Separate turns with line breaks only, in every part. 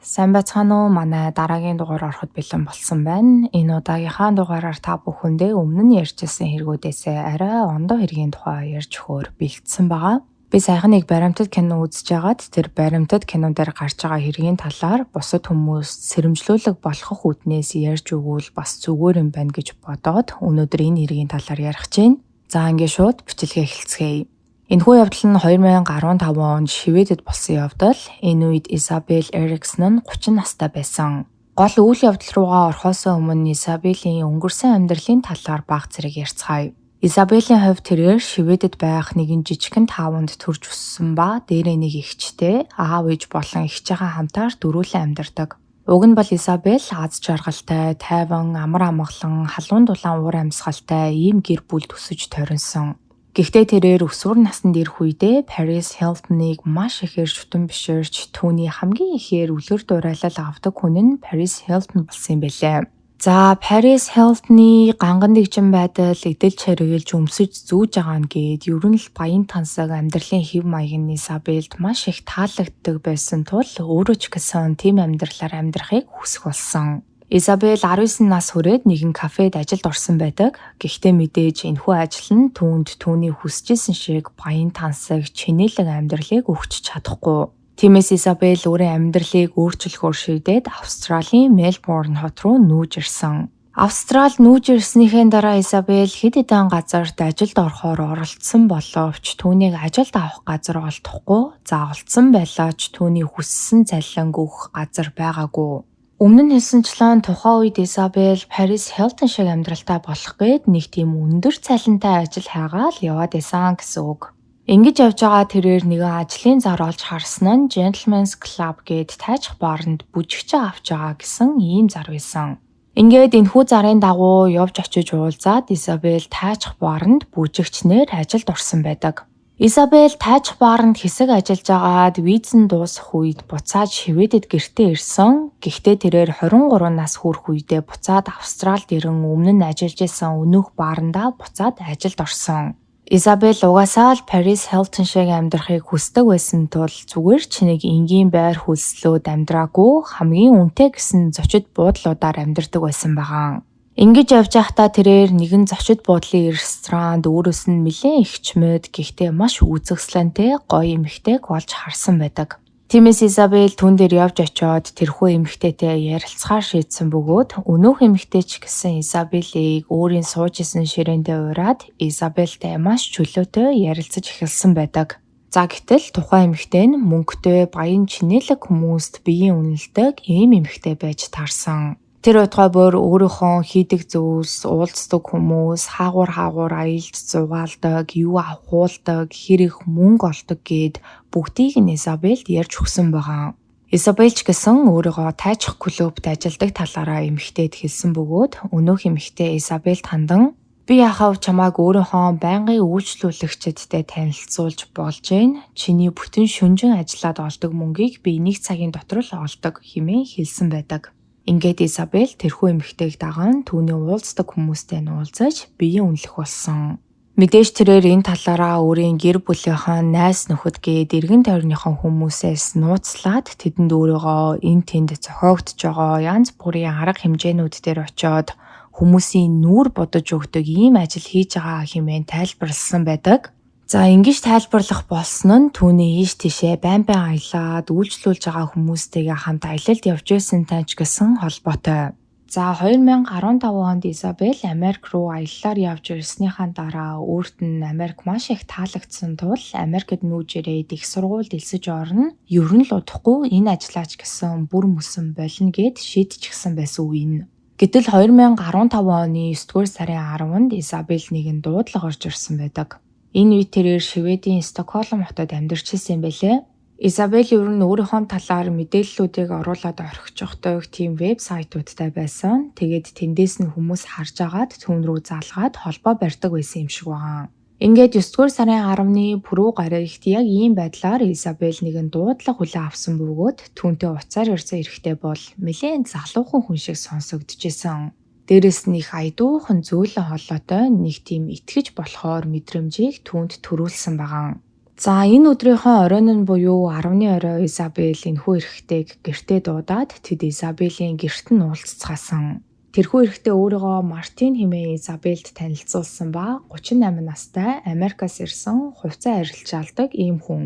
Сайн байцгаана уу? Манай дараагийн дугаар ороход бэлэн болсон байна. Энэ удаагийнхаа дугаараар та бүхэндээ өмнө нь ярьжсэн хэрэгүүдээсээ арай ондоо хэргийн тухай ярьж өгөхөөр бэлдсэн байгаа. Би сайхан нэг баримтат кино үзэж байгаад тэр баримтат кинон дээр гарч байгаа хэргийн талаар бусад хүмүүст сэрэмжлүүлэг болгох үүднээс ярьж өгвөл бас зүгээр юм байна гэж бодоод өнөөдөр энэ хэргийн талаар ярих гэж байна. За ингээд шууд бичлэгээ эхэлцгээе. Энэхүү явдал нь 2015 онд Шведэд болсон явдал. Энэ үед Изабель Эриксон нь 30 настай байсан. Гол үйл явдал руугаа орохоос өмнө Изабелийн өнгөрсөн амьдралын талаар бага зэрэг ярьцгаая. Изабелийн хувьд тэрээр Шведэд байх нэгэн жижигхэн тааванд төрж өссөн ба дээрээ нэг эгчтэй, аав ээж болон эгчийнхээ хамтаар дөрвөлэн амьдардаг. Уг нь бол Изабель аз жаргалтай, тайван, амар амгалан, халуун дулаан уур амьсгалтай ийм гэр бүл төсөж торинсон. Гэхдээ тэрээр өсвөр наснд ирэх үедээ Paris Hilton-ыг маш ихээр шүтэн биширч түүний хамгийн ихээр үлгэр дуурайлал авдаг хүн нь Paris Hilton болсон юм билээ. За Paris Hilton-ы ганган дэгжин байдал, эдэл чаргийлж өмсөж зүүж байгаа нь гээд ер нь л баян тансаг амьдралын хэв маяг нь Изабельд маш их таалагддаг байсан тул өөрөө ч гэсэн тийм амьдралаар амьдрахыг хүсэх болсон. Изабель 19 нас хүрээд нэгэн кафед ажилд орсон байдаг. Гэхдээ мэдээж энэхүү ажил нь түүнд түүний хүсэжсэн шиг баян тансаг, чинээлэг амьдралыг өгч чадахгүй. Тиймээс Изабель өөрийн амьдралыг өөрчлөхөөр шийдээд Австралийн Мельбурн хот руу нүүж ирсэн. Австрал нүүж ирснийхээ дараа Изабель хэд хэдэн газарт ажилд орохоор оролцсон боловч түүнийг ажилд авах газар олдохгүй, заавалцсан байлаач түүний хүссэн цалинг өгөх газар байгаагүй. Өмнө нь хэлсэнчлэн тухайн үед Изабель Paris Hilton шиг амьдралтай болох гээд нэг тийм өндөр цалинтай ажил хайгаал яваад исэн гэсэн үг. Ингэж явж байгаа тэрээр нэгэн ажлын зар олж харсан нь Gentlemen's Club гээд тайчих баанд бүжигч авч байгаа гэсэн ийм зар байсан. Ингээд энэхүү зарын дагуу явж очиж уулзаад Изабель тайчих баанд бүжигчнэр ажилд орсон байдаг. Изабель тайчих баанд хэсэг ажиллаж агаад виз нь дуусах үед буцаад Шведэд гэртээ ирсэн. Гэхдээ тэрээр 23 нас хүрэх үедээ буцаад Австралид ирэн өмнө нь ажиллаж исэн өнөөх баандаа буцаад ажилд орсон. Изабель угаасаа л Paris Hilton шиг амьдрахыг хүсдэг байсан тул зүгээр ч нэг энгийн байр хөлслөөд амьдраагүй хамгийн үнэтэй гэсэн зочид буудлуудаар амьдардаг байсан байгаа. Ингэж явж байхдаа тэрээр нэгэн зочид буудлын ресторанд өөрөөс нь нэлээд их чмэд гэхдээ маш үзэсгэлэнтэй гоё эмэгтэйг олж харсан байдаг. Тиймээс Изабель түн дээр явж очиод тэрхүү эмэгтэйтэй ярилцахаар шийдсэн бөгөөд өнөөх эмэгтэй ч гэсэн Изабелийг өөрийн сууж исэн ширээндээ ураад Изабельтэй маш чөлөөтэй ярилцаж эхэлсэн байдаг. За гэтэл тухайн эмэгтэй нь мөнгөтэй, баян чинээлэг хүмүүст биеийн үнэлдэг ийм эмэгтэй байж таарсан. Тэр удаа бүр өөрийнхөө хийдэг зүйлс, уулздаг хүмүүс, хаагуур аялж зугаалдаг, юу авахуулдаг, хэр их мөнгө олдог гэд бүгдийг нь Изабельд ярьж өгсөн байгаа. Изабель ч гэсэн өөрийгөө тайчих клубт ажилладаг талаараа эмэгтэйд хэлсэн бөгөөд өнөөх эмэгтэй Изабельд хандан "Би яхав чамайг өөрийнхөө байнгын үйлчлүүлэгчдтэй танилцуулж болж байна. Чиний бүтэн шөнөжин ажиллаад олдог мөнгийг би нэг цагийн дотор л олдог" хэмээн хэлсэн байдаг. Ингээд Изабель тэрхүү эмэгтэйг даган түүний уулздаг хүмүүстэй уулзаж биеийн үнэлэх болсон. Мэдээж тэрээр энэ талаараа өөрийн гэр бүлийнхаа найз нөхөд гээд эргэн тойрныхон хүмүүсээс нууцлаад тэдэнд өөрийгөө энэ тэнд зохиогдож байгаа янз бүрийн арга хэмжээнүүд дээр очиод хүмүүсийн нүүр бодож өгдөг ийм ажил хийж байгаа хэмээн тайлбарласан байдаг. За ингэж тайлбарлах болсон нь түүний ийш тийшээ байн аялаад үйлчлүүлж байгаа хүмүүстэйгээ хамт аялалд явж байсантай ч гэсэн холбоотой. За 2015 онд Изабель Америк руу аяллаар явж ирснийхаа дараа өөрт нь Америк маш их таалагдсан тул Америкт нүүж ирээд их сургуульд элсэж орно. Ер нь л удахгүй энэ ажлаач гэсэн бүр мөсөн болно гэд шийдчихсэн байсан үе нь. Гэтэл 2015 оны 9-р сарын 10-нд Изабель нэгэн дуудлага орж ирсэн байдаг. Энэ үед тэрээр Шведийн Стокгольм хотод амьдарч ирсэн байлээ. Изабель ер нь өөрийнхөө талаар мэдээллүүдийг оруулаад орхичихдаг тийм вебсайтуудтай байсан. Тэгээд тэндээс нь хүмүүс харж агаад түүн рүү залгаад холбоо барьдаг байсан юм шиг байгаа. Ингээд 9-р сарын 10-ны пүрэв гарагт яг ийм байдлаар Изабель нэгэн дуудлага хүлээн авсан бөгөөд түүнтэй уцаар ирсэн эрэхтэй бол нэлээд залуухан хүн шиг сонсогдчихсэн. Дээрэс нь их айдуухан зөөлөн холоотой нэг тийм итгэж болохоор мэдрэмжийг түүнд төрүүлсэн байгаа. За энэ өдрийнхөө оройн нь буюу 10-ны орой Изабель энэхүү эрэгтэйг гэртээ дуудаад тэд Изабелийн гэрт нь уулзцаасан. Тэрхүү эрэгтэй өөрийгөө Мартин хэмээн Изабельд танилцуулсан ба 38 настай Америкаас ирсэн хувьцаа арилжаалдаг ийм хүн.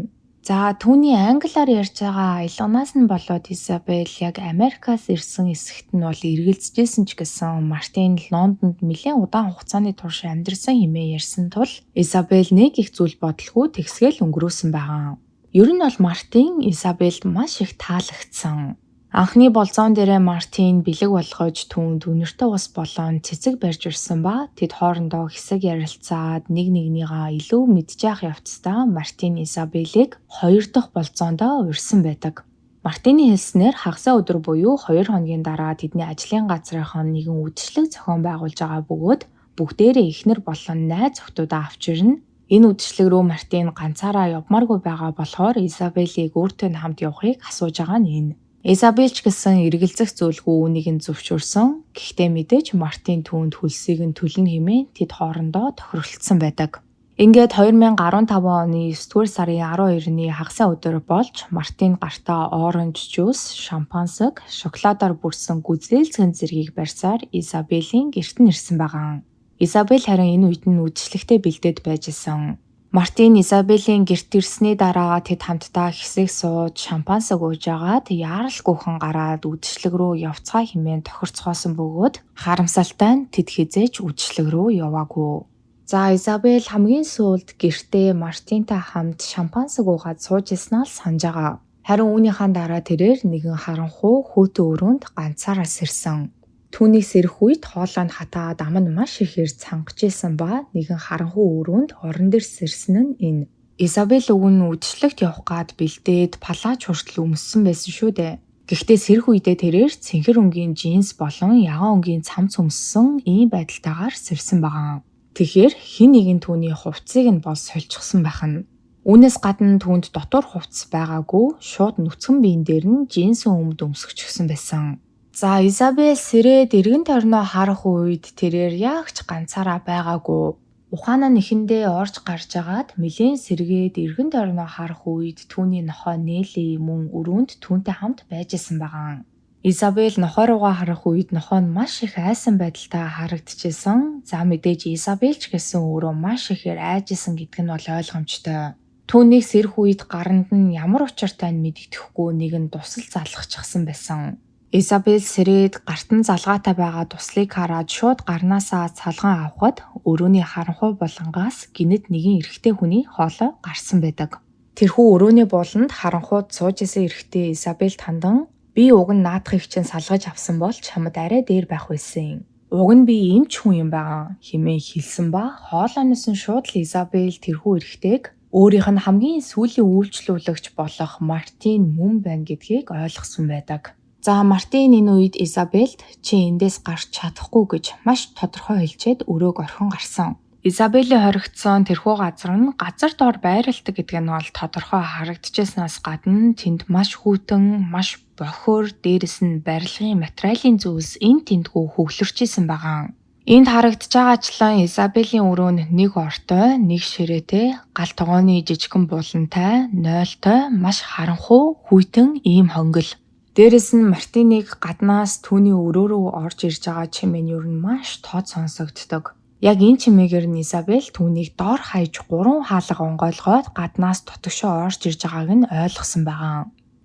За түүний англиар ярьж байгаа аялганаас нь болоод Изабель яг Америкаас ирсэн эсэхт нь бол эргэлзэжсэн ч гэсэн Мартин Лондонд нэлээд удаан хугацааны турш амьдарсан хэмээн ярьсан тул Изабель нэг их зүйл бодлого тэгсгээл өнгөрөөсөн байгаа. Ер нь бол Мартин Изабельд маш их таалагдсан. Анхны болзоон дээрээ Мартин бэлэг болгож түүнд үнэртэй ус болон цэцэг барьж ирсэн ба тэд хоорондоо хэсэг ярилцаад нэг нэгнийгаа илүү мэдж явах явцдаа Мартин Изабелийг 2 дахь болзоондоо урьсан байдаг. Мартины хэлснээр хагас өдөр буюу 2 хоногийн дараа тэдний ажлын газрынхаа нэгэн үдшилэг зохион байгуулж байгаа бөгөөд бүгдээрээ эхнэр болон найз охтуудаа авч ирнэ. Энэ үдшилэг рүү Мартин ганцаараа явмааргүй байгаа болохоор Изабелийг өөртөө хамт явахыг асууж байгаа нь энэ. Изабель ч гэсэн эргэлзэх зүйлгүй үүнийг нь зөвшөөрсөн. Гэхдээ мэдээж Мартин түүнд хөлсийг нь төлнө хэмээн тэд хоорондоо тохиролцсон байдаг. Ингээд 2015 оны 9-р сарын 12-ны хагасын өдөр болж Мартин гартаа оранж жуус, шампансаг, шоколадаар бүрсэн гүзээлцэн зэргийг барьсаар Изабелийн гэрт нь ирсэн байгаа. Изабель харин энэ үед нь үдшилтэд бэлдээд байж исэн. Мартин Изабелийн гэрт ирсний дараа тэд хамтдаа хэсэг сууж шампансаг ууж агаад яаралгүйхэн гараад үдшилэг рүү явцгаа хэмээн тохирцгоосон бөгөөд харамсалтай нь тэд хизээж үдшилэг рүү яваагүй. За Изабель хамгийн сүүлд гэртээ Мартинтай хамт шампансаг уугаад сууж иснаа л санаж байгаа. Харин үүнийхээ дараа тэрээр нэгэн харанхуй хөтөн өрөөнд ганцаараа сэрсэн. Түүнийг сэрэх үед хоолой нь хатаад ам нь маш ихээр цангаж исэн ба нэгэн харанхуй өрөөнд орон дээр сэрсэн нь энэ. Изабель уг нь үдшилтэд явах гад бэлдээд палаж хүртэл өмссөн байсан шүү дээ. Гэхдээ сэрэх үедээ тэрээр цэнхэр өнгийн джинс болон ягаан өнгийн цамц өмссөн ийм байдалтайгаар сэрсэн байгаа. Тэгэхээр хэн нэгэн түүний хувцсыг нь бол сольчихсон байх нь. Үүнээс гадна түүнд дотор хувцас байгаагүй, шууд нүцгэн биен дээр нь джинсэн өмд өмсгчихсэн байсан. За Изабель сэрээд эргэн тойрноо харах үед тэрээр ягч ганцаараа байгаагүй. Ухаан нь эхэндээ орж гарч агаад мэлэн сэргээд эргэн тойрноо харах үед түүний нохой Нелли мөн өрөөнд түүнтэй хамт байж исэн байгаа. Изабель нохой руугаа харах үед нохой нь маш их айсан байдалтай харагдчихсэн. За мэдээж Изабель ч гэсэн өөрөө маш ихээр айжсэн гэдг нь бол ойлгомжтой. Түүнийг сэрэх үед гаранд нь ямар учиртай нь мэддэхгүй нэгэн тусал залхачихсан байсан. Изабель сэрээд гартан залгаатай байгаа туслыг хараад шууд гарнаасаа цалган авахад өрөөний харанхуй булангаас гинэт нэгэн эрэгтэй хүний хоолой гарсан байдаг. Тэрхүү өрөөний буланд харанхуйд сууж исэн эрэгтэй Изабель тандан "Би уг нь наадахыг чинь салгаж авсан бол чамд арай дээр байх байсан. Уг нь би эмч хүн юм байгаа" хэмээн хэлсэн ба хоолойноос нь шууд л Изабель тэрхүү эрэгтэйг өөрийнх нь хамгийн сүүлийн үйлчлүүлэгч болох Мартин мөн байна гэдгийг ойлгосон байдаг. За Мартин энэ үед Изабельд "Чи эндээс гарч чадахгүй" гэж маш тодорхой хэлчихэд өрөөг орхин гарсан. Изабелийн хоригдсон тэрхүү газар нь газар доор байрладаг гэдэг нь бол тодорхой харагдчихснаас гадна тэнд маш хүйтэн, маш бохир, дээрэс нь барилгын материалын зүйлс энэ тэндгүү хөглөрч исэн байгаа. Энд харагдж байгаачлан Изабелийн өрөө нь нэг ортой, нэг ширээтэй, гал тогооны жижигхэн булантай, нойлтой, маш харанхуй, хүйтэн ийм хонгил. Дээрээс нь Мартиныг гаднаас түүний өрөө рүү орж ирж байгаа чимээ нь ер нь маш тод сонсогддог. Яг энэ чимээгээр нь Изабель түүнийг доор хаяж 3 хаалга онгойлгоод гаднаас дотгошоо орж ирж байгааг нь ойлгосон байгаа.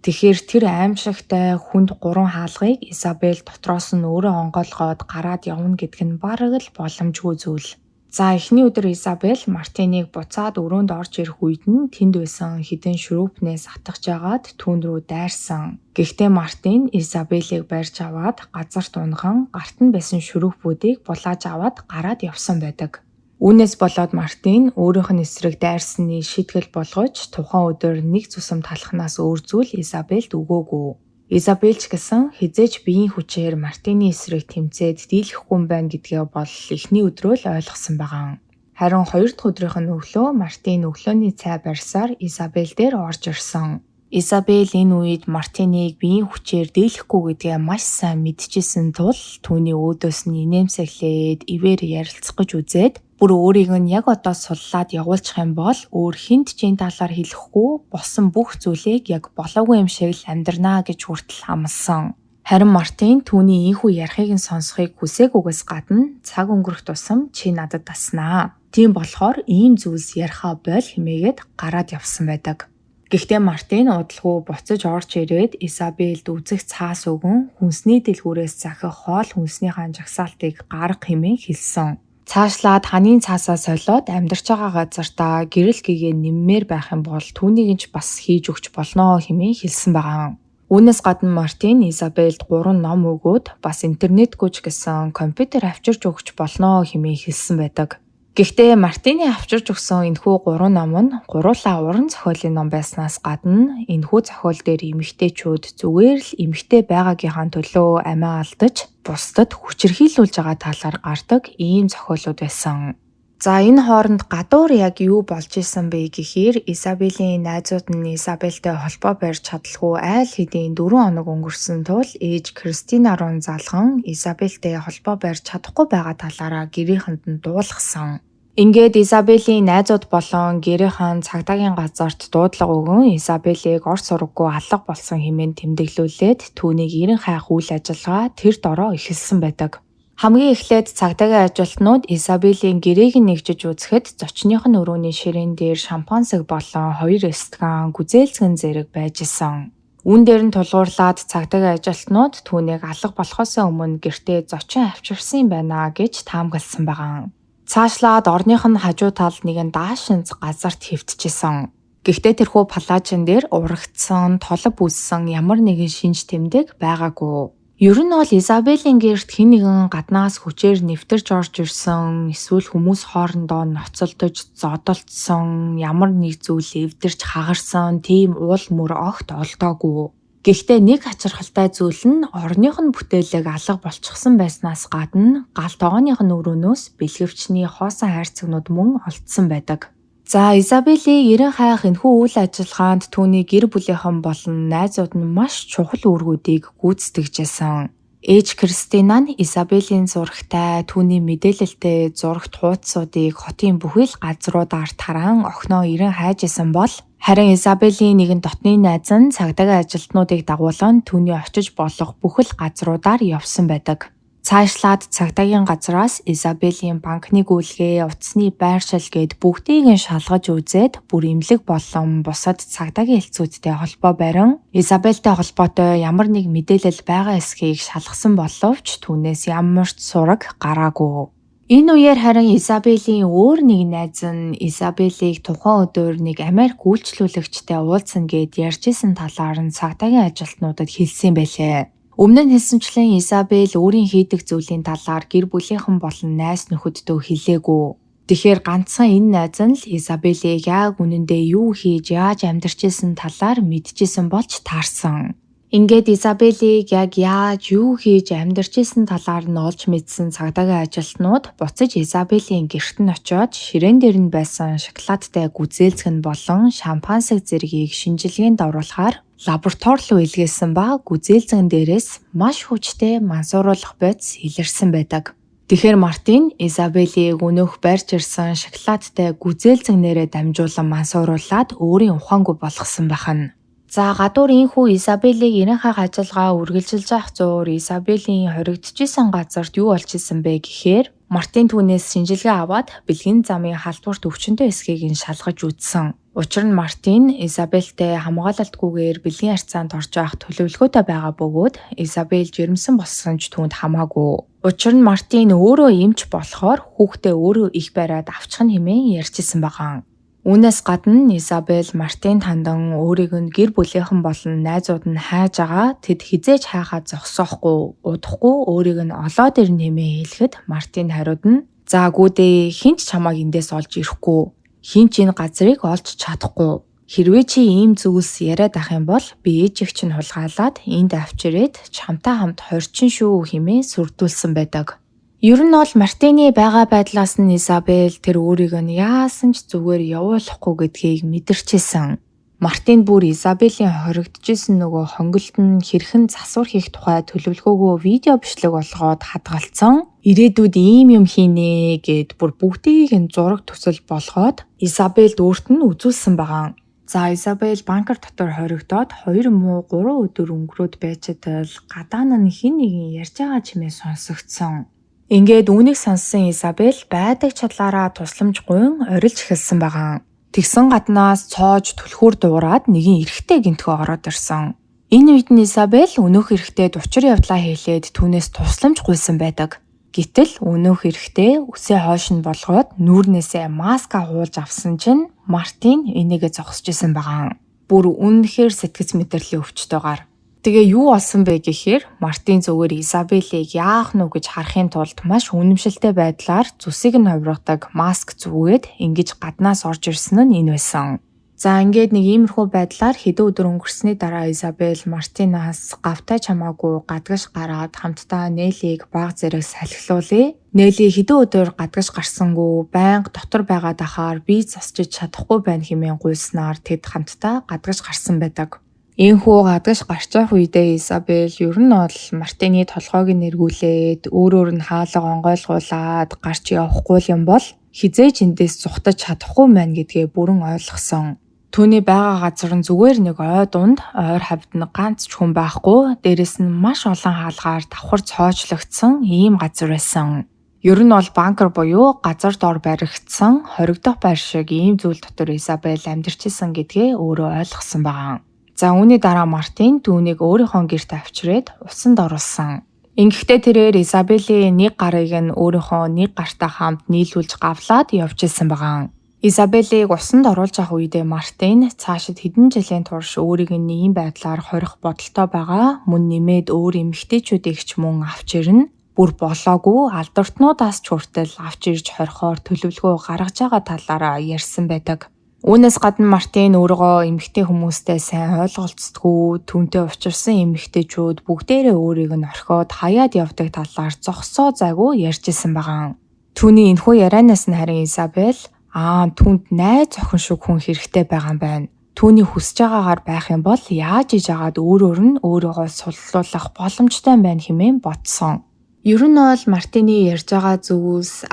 Тэгэхээр тэр аимшигтай хүнд 3 хаалгыг Изабель дотроос нь өөрөө онгойлгоод гараад явна гэдг нь бараг л боломжгүй зүйл. За эхний өдөр Изабель Мартиныг буцаад өрөөнд орж ирэх үед нь тэнд байсан хідэн шүрүүпнээс атгаж агаад түүн рүү дайрсан. Гэхдээ Мартин Изабелийг барьж аваад газарт унган гарт нь байсан шүрүүпүүдийг булааж аваад гараад явсан байдаг. Үүнээс болоод Мартин өөрийнх нь эсрэг дайрсны шийтгэл болгож тухайн өдөр нэг цусам талхнаас өөр зүйл Изабельд өгөөгүй. Изабель ч гэсэн хизээж биеийн хүчээр Мартины эсрэг тэмцээд дийлэхгүй юм байна гэдгээ бол эхний өдрөө л ойлгосон байгаа. Харин 2 дахь өдрийнх нь өглөө Мартин өглөөний цай барьсаар Изабель дээр орж ирсэн. Изабель энэ үед Мартиныг биеийн хүчээр дийлэхгүй гэдгээ маш сайн мэдчихсэн тул түүний өөдөөс нь инээмсэглээд ивээр ярилцах гэж үзээд Бүр өөрийг нь яг одоо суллаад явуулчих юм бол өөр хинт ч энэ талаар хэлэхгүй болсон бүх зүйлийг яг болоогүй юм шиг л амьдрнаа гэж хүртэл амласан. Харин Мартин түүний ийхүү ярихыг нь сонсохыг хүсээгүйгээс гадна цаг өнгөрөх тусам чи надад таснаа. Тийм болохоор ийм зүйлс ярихаа боль хэмээгээд гараад явсан байдаг. Гэхдээ Мартин удалгүй буцаж орж ирээд Изабелд үзэх цаас өгөн хүнсний дэлгүүрээс захих хоол хүнснийхээ жагсаалтыг гарга хэмээн хэлсэн. Цаашлаад ханийн цаасаа солиод амьдарч байгаа газартаа гэрэл гэгээ нэммээр байх юм бол түүнийг ч бас хийж өгч болно хэмээн хэлсэн байгаа. Үүнээс гадна Мартин Изабелд 3 ном өгөөд бас интернет гүйж гэсэн компьютер авчирч өгч болно хэмээн хэлсэн байдаг. Гэхдээ Мартины авчирч өгсөн энэхүү 3 ном нь гуруулаа уран зохиолын ном байснаас гадна энэхүү зохиол дээр эмэгтэйчүүд зүгээр л эмэгтэй байгаагийнхаа төлөө амиа алдаж бусдад хүчирхийлүүлж байгаа талаар гардаг ийм зохиолууд байсан. За энэ хооронд гадуур яг юу болж исэн бэ гэхээр Изабелийн найзууд нь Изабелтэй холбоо барьж чадлагүй айл хэдийн 4 хоног өнгөрсөн тул ээж Кристина руу залхан Изабелтэй холбоо барьж чадахгүй байгаа талаараа гэрийнхэнд нь дуулгасан. Ингээд Изабелийн найзууд болон гэрийнхэн цагдаагийн газарт дуудлага өгөн Изабелийг ор сургаггүй алга болсон хэмээн тэмдэглүүлээд түүнийг эрен хайх үйл ажиллагаа тэр дороо эхэлсэн байдаг. Хамгийн эхлээд цагдаагийн ажилтнууд Изабелийн гэрээг нэгжиж үзэхэд зочных нь өрөөний ширээн дээр шампансаг болон 2 эстган гүзээлцгэн зэрэг байж исэн. Үүн дээр нь тулгуурлаад цагдаагийн ажилтнууд түүнийг алга болохоос өмнө гэртээ зочин авчирсан юм байна гэж таамагласан байгаа. Цаашлаад орных нь хажуу талд нэгэн даашинз газарт хэвтчихсэн. Гэхдээ тэрхүү палажин дээр урагдсан, толб үссэн ямар нэгэн шинж тэмдэг байгаагүй. Ер нь бол Изабелийн гэрт хэн нэгэн гаднаас хүчээр нэвтэрч орж ирсэн, эсвэл хүмүүс хоорондоо ноцолдож, зодолцсон, ямар нэг зүйл эвдэрч хагарсан тийм уул мөр огт олдоогүй. Гэхдээ нэг ачирхалтай зүйл нь орных нь бүтээлэг алга болчихсон байснаас гадна гал тогооных нь өрөөнөөс бэлгэвчний хоосон хайрцагнууд мөн олдсон байдаг. За Изабелийг эрен хайх энэхүү үйл ажиллагаанд түүний гэр бүлийнхэн болон найзууд нь маш чухал үүргүүдийг гүйцэтгэжсэн. Ээж Кристина нь Изабелийн зурагтай, түүний мэдээлэлтэй зурагт хуудсуудыг хотын бүхий л газруудаар тараан охиноо эрен хайж исэн бол харин Изабелийн нэгэн дотны найз нь цагдаагийн ажилтнуудыг дагуулan түүний очиж болох бүхэл газруудаар явсан байдаг. Цаашлаад цагдаагийн газраас Изабелийн банкны гүйлгээ, утасны байршил гээд бүгдийг нь шалгаж үзээд бүр эмнэлэг болон бусад цагдаагийн хэлтсүүдтэй холбоо барин Изабелтэй холбоотой ямар нэг мэдээлэл байгаа эсхийг шалгасан боловч түүнээс ямар ч сураг гараагүй. Энэ үеэр харин Изабелийн өөр нэг найз нь Изабелийг тухайн өдөр нэг Америк үйлчлүүлэгчтэй уулзсан гэд ярьжсэн талаар нь цагдаагийн ажилтнуудад хэлсэн байлээ. Өмнө нь хэлсэнчлэн Изабел өөрийн хийдэг зүйлийн талаар гэр бүлийнхэн болон найз нөхөддөө хэлээгүй. Тэгэхээр ганцхан энэ найз нь л Изабелийг яг үнэндээ юу хийж яаж амьдарч исэн талаар мэдчихсэн болж таарсан. Ингээд Изабелийг яг яаж юу хийж амьдарч исэн талаар нь олж мэдсэн цагдаагийн ажилтнууд буцаж Изабелийн гэрт нь очиод ширээн дээр нь байсан шоколадтай гүзээлцгэн болон шампансаг зэргийг шинжилгээнд оруулахаар лаборатори руу илгээсэн ба гүзээлцгэн дээрээс маш хүчтэй мансууруулах бодис илэрсэн байдаг. Тэгэхээр Мартин Изабелийг өнөөх барьж ирсэн шоколадтай гүзээлцгнээрээ дамжуулан мансууруулад өөрийн ухаангүй болгосон байна. За гадуур инхүү Изабелийг эрен хайх ажиллагаа үргэлжилж авах зуур Изабелийн хоригдчихсэн газарт юу болж исэн бэ гэхээр Мартин түүнээс шинжилгээ аваад бэлгийн замын халдварт өвчнөд эсхийг нь шалгаж үзсэн. Учир нь Мартин Изабелтэй хамгаалалтгүйгээр бэлгийн харьцаанд орж явах төлөвлөгөөтэй байгаа бөгөөд Изабел жирэмсэн болсон ч түүнд хамаагүй. Учир нь Мартин өөрөө эмч болохоор хүүхдээ өөрөө их бариад авчих нь хэмээн ярьжсэн байгаа. Үүнээс гадна Изабел Мартин тандан өөрийг нь гэр бүлийнхэн болон найзууд нь хайж байгаа тэд хизээж хайхаа зогсоохгүй удахгүй өөрийг нь олоод ирнэ хэмээн хэлэхэд Мартин хариуд нь "За гүдээ хинч чамайг эндээс олж ирэхгүй. Хинч энэ газрыг олж чадахгүй. Хэрвээ чи ийм зүйлс яриад ах юм бол би ээжийг чинь хулгайлаад энд авчирээд чамтай хамт хорчин шүү" хэмээн сүрдүүлсэн байдаг. Ер нь бол Мартины байгаа байдлаас нь Изабел тэр өөрийг нь яасан ч зүгээр явуулахгүй гэдгийг мэдэрчээсэн. Мартин бүр Изабелийн хоригдчихсэн нөгөө хонголт нь хэрхэн засвар хийх тухай төлөвлөгөөгөө видео бичлэг болгоод хадгалсан. Ирээдүйд ийм юм хийнэ гэд бүр бүгдийг нь зураг төсөл болгоод Изабелд өөрт нь үзүүлсэн байгаа. За Изабель банкер дотор хоригдоод 2 муу 3 өдөр өнгөрөөд байжтал гадаа нь хэн нэгэн ярьж байгаа чимээ сонсогдсон. Ингээд үүнийг сонссон Изабель байдаг чадлаараа тусламж гуйн орилж эхэлсэн байгаа. Тэгсэн гаднаас цоож түлхүүр дуураад нэгэн эрэгтэй гинтгөө ороод ирсэн. Энэ үед нь Изабель өнөөх эрэгтэйд учир явдлаа хэлээд түүнээс тусламж гуйсан байдаг. Гэтэл өнөөх эрэгтэй үсээ хойш нь болгоод нүүрнээсээ маска хуулж авсан чинь Мартин энийгээ зогсож исэн байгаа. Бүр үнэхээр сэтгэц мэдрэлийн өвчтөйгээр. Тэгээ юу болсон бэ гэхээр Мартин зүгээр Изабелийг яах нү гэж харахын тулд маш үнэмшилтэй байдлаар зүсийг нь хувиргадаг маск зүгээд ингэж гаднаас орж ирсэн нь энэ байсан. За ингээд нэг иймэрхүү байдлаар хэдэн өдөр өнгөрсөний дараа Изабель Мартинаас гавтай чамаагүй гадагш гараад хамтдаа Неллиг баг зэрэг салхилуулъя. Нелли хэдэн өдөр гадагш гарсангүй байнга дотор байгаад ахаар би засчиж чадахгүй байна хэмээн гуйснаар тэд хамтдаа гадагш гарсан байдаг. Ийхүү гадагш гарч явах үедээ Изабель ер нь бол Мартины толгойг нэргүүлээд өөрөөр нь хаалга онгойлгуулад гарч явахгүй юм бол хизээж эндээс зүхтаж чадахгүй маань гэдгээ бүрэн ойлгосон. Түүний байгаа газар нь зүгээр нэг ой дунд ойр хавьд нь ганц ч хүн байхгүй, дээрэс нь маш олон хаалгаар давхар цоочлогдсон ийм газар байсан. Ер нь бол банкер буюу газар дор баригдсан хоригдох байр шиг ийм зүйл дотор Изабель амьдарч исэн гэдгээ өөрөө ойлгосон байгаа. За үүний дараа Мартин түүнийг өөрийнхөө гэрт авчирээд усанд оруулсан. Ингэхдээ тэрээр Изабелийн нэг гарыг нь өөрийнхөө нэг гартаа хамт нийлүүлж гавлаад явж исэн байгаа. Изабелийг усанд оруулж авах үедээ Мартин цаашид хэдэн жилийн турш өөрийг нь ийм байдлаар хорих бодолтой байгаа мөн нэмээд өөр эмэгтэйчүүдийг ч мөн авч ирнэ. Бүр болоогүй алдартнуудаас ч хүртэл авч ирж хорихоор төлөвлөгөө гаргаж байгаа талаараа ярьсан байдаг. Үүнээс гадна Мартин өөрийгөө эмэгтэй хүмүүстэй сайн ойлголцдоггүй, түүнтэй учирсан эмэгтэйчүүд бүгдээрээ өөрийг нь орхиод хаяад явдаг талаар зогсоо зайгүй ярьж исэн байгаа. Түүний энэхүү ярианаас нь харин Изабель түүнд найз охин шиг хүн хэрэгтэй байгаа юм байна. Түүний хүсэж байгаагаар байх юм бол яаж иж агаад өөрөөр нь өөрийгөө суллуулах боломжтой байна хэмээн бодсон. Ер нь бол Мартины ярьж байгаа зүйлс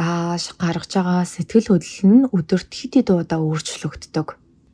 гаргаж байгаа сэтгэл хөдлөл нь өдөрт хэд хэд удаа өөрчлөгддөг.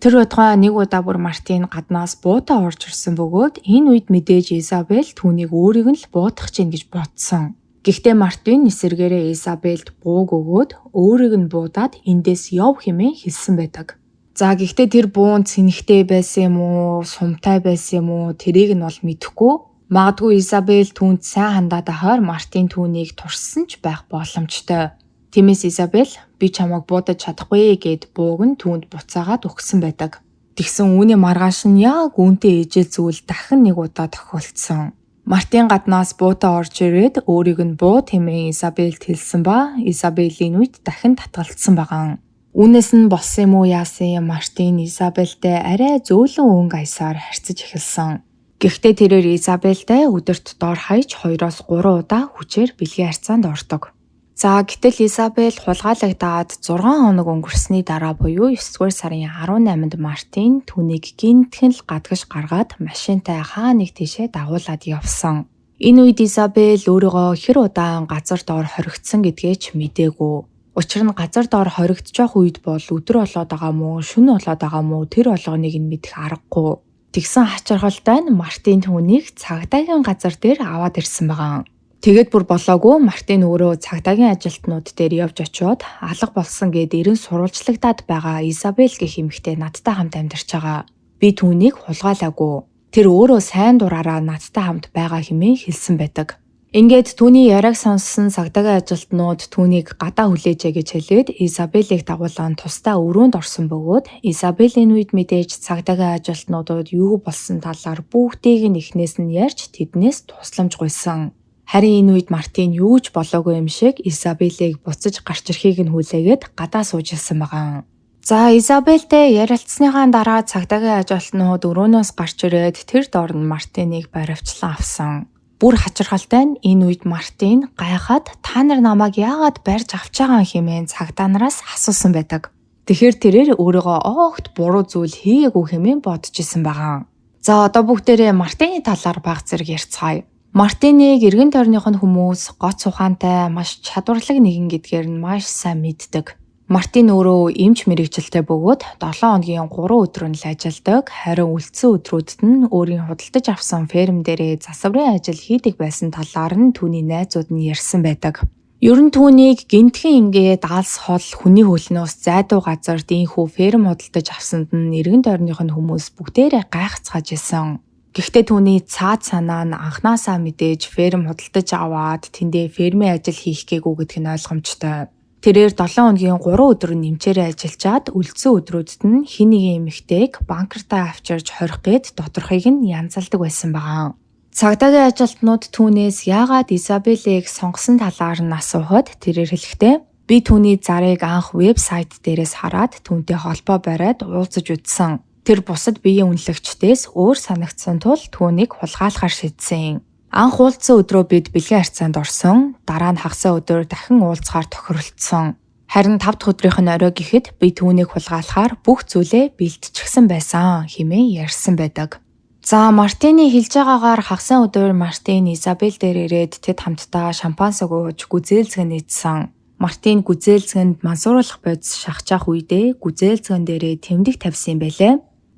Тэр удаа нэг удаа бүр Мартин гаднаас буутаа орж ирсэн бөгөөд энэ үед мэдээж Изабель түүнийг өөрийг нь л буутгах чинь гэж бодсон. Гэхдээ Мартин эсэргээрээ Изабельд бууг өгөөд өөрийг нь буудаад эндээс яв хэмээн хэлсэн байдаг. За гэхдээ тэр буун цэнэгтэй байсан юм уу, сумтай байсан юм уу тэрийг нь бол мэдэхгүй. Магадгүй Изабель түүнд сайн хандаад ахаар Мартин түүнийг туршсан ч байх боломжтой. Тиймээс Изабель би чамайг буудаж чадахгүй гэд бууг нь түүнд буцаагаад өгсөн байдаг. Тэгсэн үүний маргааш нь яг үүнтэй ижил зүйл дахин нэг удаа тохиолдсон. Мартин гаднаас буутаа орж ирээд өөрийг нь буу хэмээн Изабельд хэлсэн ба Изабелийн үед дахин татгалцсан байгаа. Үүнээс нь болсон юм уу яасан Мартин Изабельтэй арай зөөлөн өнгө аясаар харьцаж эхэлсэн. Гэхдээ тэрээр Изабельтэй өдөрт доор хаяж 2-3 удаа хүчээр бэлгийн харьцаанд ордог. За гэтэл Изабель хулгайлагдаад 6 хоног өнгөрсөний дараа буюу 9-р сарын 18-нд Мартин түүнийг гинтхэн л гадагш гаргаад машинтай хаа нэг тийшээ дагуулад явсан. Энэ үед Изабель өөрийгөө хэр удаан газар доор хоригдсон гэдгээ ч мэдээгүй. Учир нь газар доор хоригдчих үед бол өдөр болоод байгаа мó, шөнө болоод байгаа мó тэр болгоныг нь мэдэх аргагүй. Тэгсэн хачирхалтай нь Мартин түүнийг цагдаагийн газар дээр аваад ирсэн байгаа. Тэгээд бүр болоогүй Мартин өөрөө цагдаагийн ажилтнууд дээр явж очиод алга болсон гэд эрен сурвалжлагтаад байгаа Изабель гэх эмэгтэй надтай хамт амьдарч байгаа. Би түүнийг хулгайлаагүй. Тэр өөрөө сайн дураараа надтай хамт байгаа хэмээн хэлсэн байдаг. Ингээд түүний яриаг сонссон цагдаагийн ажилтнууд түүнийг гадаа хүлээжээ гэж хэлээд Изабелийг дагуулan тусдаа өрөөнд орсон бөгөөд Изабелийн үед мэдээж цагдаагийн ажилтнуудад юу болсон талаар бүгдийг нь эхнээс нь ярьж тэднээс тусламж гуйсан. Харин энэ үед Мартин юу ч болоогүй юм шиг Изабелийг буцаж гарч ирэхийг нь хүлээгээд гадаа сууж илсэн байгаа. За Изабельтэй ярилцсныхаа дараа цагдаагийн ажилтнууд өрөөнөөс гарч ирээд тэр доор нь Мартиныг баривчлан авсан. Бүр хачирхалтай нь энэ үед Мартин гайхаад та нар намайг яагаад барьж авч байгаа хэмээн цагдаа нараас асуусан байдаг. Тэгэхээр тэрээр өөрийгөө огт буруу зүйл хийгээгүй хэмээн бодож исэн байгаа. За одоо бүгдээрээ Мартины талаар баг зэрэг ярьцгаая. Мартиныг эргэн тойрных нь хүмүүс гоц ухаантай, маш чадварлаг нэгэн гэдгээр нь маш сайн мэддэг. Мартин өөрөө эмч мэрэгчлээ бөгөөд 7 хоногийн 3 өдөр нь л ажилладаг. Харин үлдсэн өдрүүдэд нь өөрийн худалдаж авсан ферм дээрээ засварын ажил хийдэг байсан талаар нь түүний найзууд нь ярьсан байдаг. Ер нь түүнийг гинтхэн ингээд алс хол хүний хөлнөөс зайдуу газарт ийхүү ферм худалдаж авсанд нь эргэн тойрных нь хүмүүс бүгдээрээ гайхацгааж исэн. Гэхдээ түүний цаад санаа нь анхнаасаа мэдээж ферм худалдаж аваад тэндээ фермийн ажил хийх гээгүй гэдг нь ойлгомжтой. Тэрээр 7 хоногийн 3 өдөр нэмчээрээ ажиллаад үлдсэн өдрүүдэд нь хин нэгэн эмэгтэйг банкартаа авчирж хорих гээд доторхыг нь янзалдаг байсан байгаа. Цагдаагийн ажилтнууд түүнээс яагаад Изабеллийг сонгосон талаар нь асуухад тэрээр хэлэхдээ би түүний зарыг анх вебсайт дээрээс хараад түүнтэй холбоо бариад уулзаж үзсэн. Тэр бусад биеийн үнэлэгчдээс өөр санагдсан тул түүнийг хулгайлахаар шийдсэн. Анх уулзсан өдрөө бид бэлгийн харьцаанд орсон. Дараа нь хагас өдөр дахин уулзахаар тохиролцсон. Харин 5 дахь өдрийнх нь орой гэхэд би түүнийг хулгайлахаар бүх зүйлээ бэлтчихсэн байсан хэмээн ярьсан байдаг. За Мартины хэлж байгаагаар хагас өдөр Мартин Изабель дээр ирээд тэд хамтдаа шампанс ууж гүзээлзгэн нийцсэн. Мартин гүзээлзгэнд мансууруулах бодис шахажаах үедээ гүзээлзгэн дээрээ тэмдэг тавьсан юм байлээ.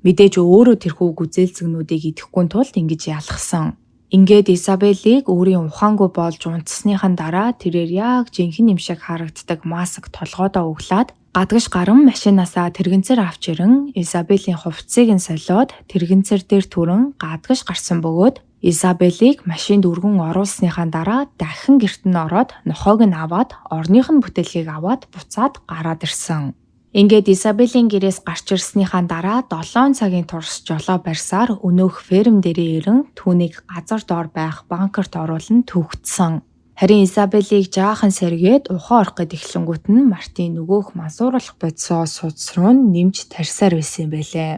Мэдээж өөрөө тэрхүү гүзээлзгнүүдийг идэхгүй тулд ингэж ялгсан. Ингээд Изабеллийг өөрийн ухаангүй болж унтсныхан дараа тэрээр яг жинхэнэ юм шиг харагддаг маск толгоодоо өглөөд гадагш гарan машинаасаа тэрэгэнцэр авч ирэн Изабеллийн хувцсыг нь солиод тэрэгэнцэр дээр түрэн гадагш гарсан бөгөөд Изабеллийг машинд өргөн оруулсныхаа дараа дахин гэрт нь ороод нохоог нь аваад орных нь бүтээлгийг аваад буцаад гараад ирсэн. Ингээд Изабеллийн гэрээс гарч ирснийхаа дараа 7 цагийн турш жолоо барьсаар өнөөх ферм дээрээ ирэн түүнийг газар доор байх банкарт оруулан төвөгдсөн. Харин Изабеллийг жаахан сэргээд ухаан орох гэд эхлэнгүүт нь Мартин нөгөөх мансууруулах бодисоо судас руу нэмж тарьсаар байсан юм байлээ.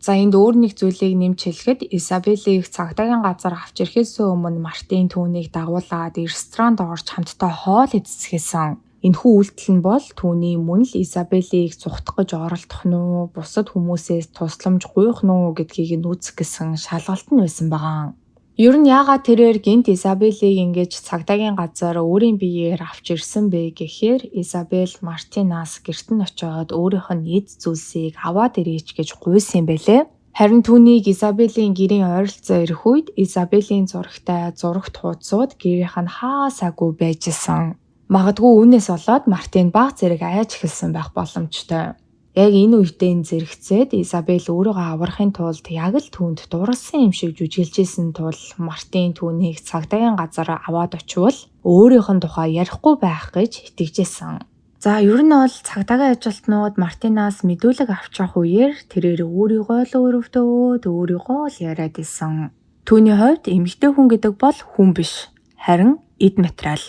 За энд өөр нэг зүйлийг нэмж хэлэхэд Изабеллийг цагдаагийн газар авч ирэхээс өмнө Мартин түүнийг дагуулад ресторанд орж хамтдаа хоол идцгээсэн. Энэхүү үйлдэл нь бол түүний мөн л Изабеллийг цухтах гэж оролдох нь уу, бусад хүмүүсээс тусламж гуйх нь уу гэдгийг нь үзэх гэсэн шалгалт нь байсан байгаа. Ер нь яагаад тэрээр гинт Изабеллийг ингэж цагдаагийн газар өөрийн биеэр авч ирсэн бэ гэхээр Изабель Мартинаас гэрт нь очиод өөрийнх нь эд зүйлсийг аваад ирээч гэж гуйсан юм байлээ. Харин түүнийг Изабеллийн гэрийн ойролцоо ирэх үед Изабеллийн зурагтай зурагт хуудсууд гэрийнх нь хаасаагүй байж исэн. Магадгүй үүнээс болоод Мартин баг зэрэг айж эхэлсэн байх боломжтой. Яг энэ үедээ зэрэгцээд Изабель өөрийгөө аврахын тулд яг л түүнд дурласан юм шиг жүжиглэжсэн тул Мартин түүнийг цагдаагийн газар аваад очивол өөрийнх нь тухай ярихгүй байх гэж итгэжсэн. За ер нь бол цагдаагийн ажилтнууд Мартинаас мэдүүлэг авч явах үеэр тэрээр өөрийгөө л өрөвдөөд өөрийгөө л яриад исэн. Түүний хувьд эмэгтэй хүн гэдэг бол хүн биш, харин эд материал.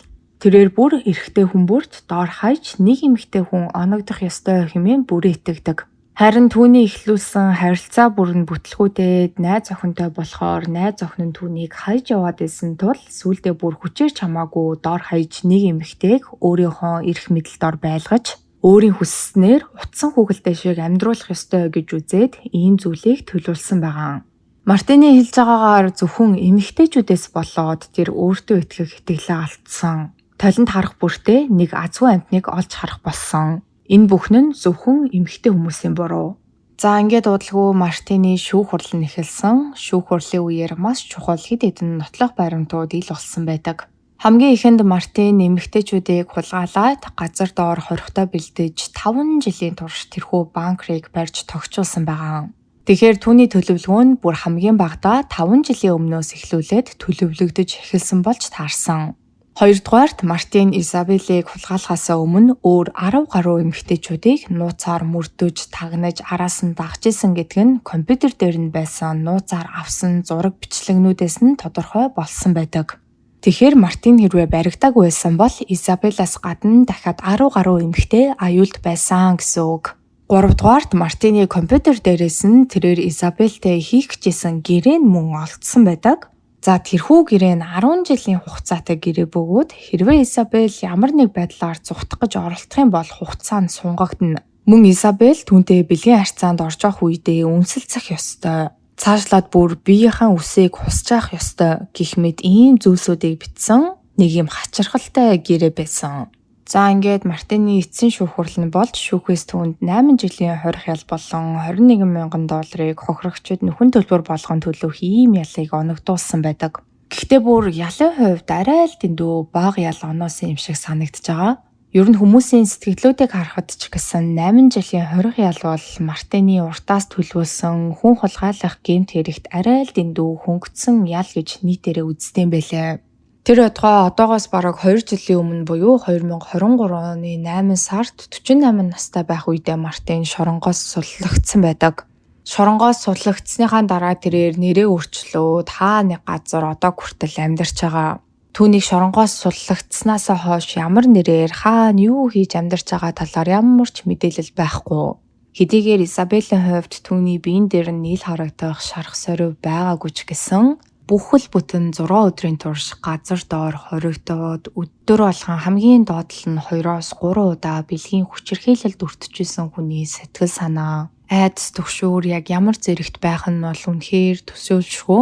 Тэрээр бүр эрэгтэй хүн бүрт доор хаяж нэг эмэгтэй хүн оногдох ёстой хэмээн бүрээ итгэдэг. Харин түүний эхлүүлсэн харилцаа бүр нь бүтлгүүтээд найз охинтой болохоор найз охин нь түүнийг хаяж яваад исэн тул сүүлдээ бүр хүчээр чамаагүй доор хаяж нэг эмэгтэйг өөрийнхөө эрх мэдэлд ор байлгаж өөрийн хүсснээр утсан хүүхэлдэй шиг амьдруулах ёстой гэж үзээд ийм зүйлийг төлөвлөсөн байгаа. Мартины хэлж байгаагаар зөвхөн эмэгтэйчүүдээс болоод тэр өөртөө итгэх итгэлээ алдсан. Толинд харах бүртээ нэг азгүй амьтныг олж харах болсон. Энэ бүхэн нь зөвхөн эмэгтэй хүмүүсийн буруу. За ингээд удалгүй Мартины шүүх хурлал нь эхэлсэн. Шүүх хурлын үеэр маш чухал хэд хэдэн нотлох баримтууд ил болсон байдаг. Хамгийн ихэнд Мартин эмэгтэйчүүдийг хулгайлаад газар доор хорихтой бэлдэж 5 жилийн турш тэрхүү банкрыг барьж тогтчулсан байгаа. Тэгэхээр түүний төлөвлөгөө нь бүр хамгийн багадаа 5 жилийн өмнөөс эхлүүлээд төлөвлөгдөж эхэлсэн болж таарсан. Хоёрдугаарт Мартин Изабеллийг хулгайлахаас өмнө өөр 10 гаруй эмэгтэйчүүдийг нууцаар мөрдөж тагнаж араас нь дагж исэн гэдэг нь компьютер дээр нь байсан нууцаар авсан зураг бичлэгнүүдээс нь тодорхой болсон байдаг. Тэгэхээр Мартин хэрвээ баригдаагүй байсан бол Изабеллаас гадна дахиад 10 гаруй эмэгтэй аюулд байсан гэсэн үг. Гуравдугаарт Мартины компьютер дээрээс нь тэрээр Изабельтэй хийх гэжсэн гэрээ нь мөн олдсон байдаг. За тэрхүү гэрээ нь 10 жилийн хугацаатай гэрээ бөгөөд хэрвээ Изабель ямар нэг байдлаар зүхтах гэж оролдох юм бол хугацаа нь сунгагдана. Мөн Изабель түүнтэй бэлгийн харьцаанд орж явах үедээ үнсэлцэх ёстой. Цаашлаад бүр биеийнхээ үсийг хусчаах ёстой гэх мэт ийм зүйлсүүдийг бичсэн нэг юм хачирхалтай гэрээ байсан. За ингээд Мартины эцсийн шүүхүрэл нь болж шүүхээс түүнд 8 жилийн хорих ял болон 21 мянган долларыг хохирогчид нөхөн төлбөр болгон төлөх ийм ялыг оногдуулсан байдаг. Гэхдээ бүр ялын хувьд арай л дэндүү бага ял оноосон юм шиг санагдаж байгаа. Ер нь хүмүүсийн сэтгэлдлүүдийг харахад ч гэсэн 8 жилийн хорих ял бол Мартины уртаас төлөвлөсөн хүн хулгайлах гэмт хэрэгт арай л дэндүү хөнгөцсөн ял гэж нийтээрээ үздэг юм байлээ. Тэр одгоо одоогоос бараг 2 жилийн өмнө буюу 2023 оны 8 сард 48 настай байх үедээ Мартин шоронгоос суллагдсан байдаг. Шоронгоос суллагдсныхаа дараа тэрээр нэрээ өөрчлөөд нэг газар одоо хүртэл амьдарч байгаа. Түүнийг шоронгоос суллагдсанаас хойш ямар нэрээр хаана юу хийж амьдарч байгаа талаар ямар ч мэдээлэл байхгүй. Хэдийгээр Изабелийн хувьд түүний биен дээр нийл харагдах шарх сорив байгаагүй ч гэсэн бүхэл бүтэн 6 өдрийн турш газар доор хоригдоод өдөр болгон хамгийн доотлол нь 2-3 удаа бэлгийн хүчирхийлэлд өртөжсэн хүний сэтгэл санаа, айдас түгшүүр яг ямар зэрэгт байх нь бол үнэхээр төсөөлшгүй.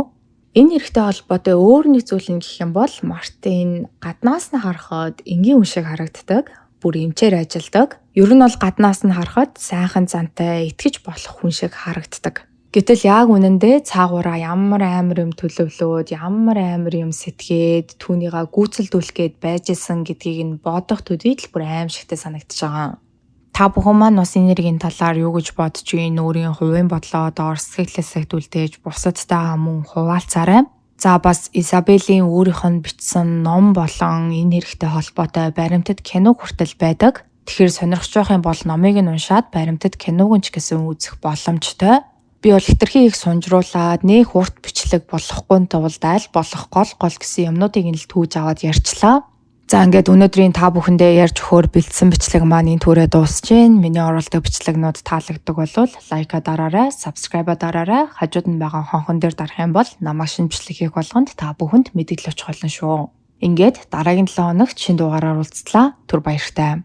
Энэ хэрэгтэй холбоотой өөр нэг зүйл нь гэх юм бол Мартин гаднаас нь харахад энгийн хүн шиг харагддаг, бүр эмчээр ажилдаг. Ер нь бол гаднаас нь харахад сайхан зантай, итгэж болох хүн шиг харагддаг. Гэтэл яг үнэндээ цаагаараа ямар амар юм төлөвлөөд, ямар амар юм сэтгээд түүнийгээ гүйцэлдүүлэх гээд байж исэн гэдгийг нь бодох төдийд л бүр аимшигтай санагдаж байгаа. Та бүхэн маань бас энергийн талаар юу гэж бодож байна? Өөрийн хувийн бодлоо доор сэтгэлээсээ түлдээж бусадтайгаа мөн хуваалцаарай. За бас Изабелийн өөрийнх нь бичсэн ном болон энэ хэрэгтэй холбоотой баримтат кино хүртэл байдаг. Тэгэхээр сонирхож байх юм бол номыг нь уншаад баримтат киног нь ч гэсэн үзэх боломжтой. Би бол хэтэрхий их сунжруулаад нэг урт бичлэг болохгүй тулд аль болох гол гэсэн юмнуудыг нь л түүж аваад ярьчлаа. За ингээд өнөөдрийн та бүхэндээ ярьж өгөхөөр бэлдсэн бичлэг маань энэ түрээ дуусж байна. Миний оруулдаг бичлэгнүүд таалагддаг бол лайка дараарай, subscribe дараарай. Хажууд нь байгаа хонхон дээр дарах юм бол намайг шинэ бичлэг хийх болгонд та бүхэнд мэдээлэл очих болно шүү. Ингээд дараагийн 7 хоногт шинэ дугаараар уулзлаа. Түр баяртай.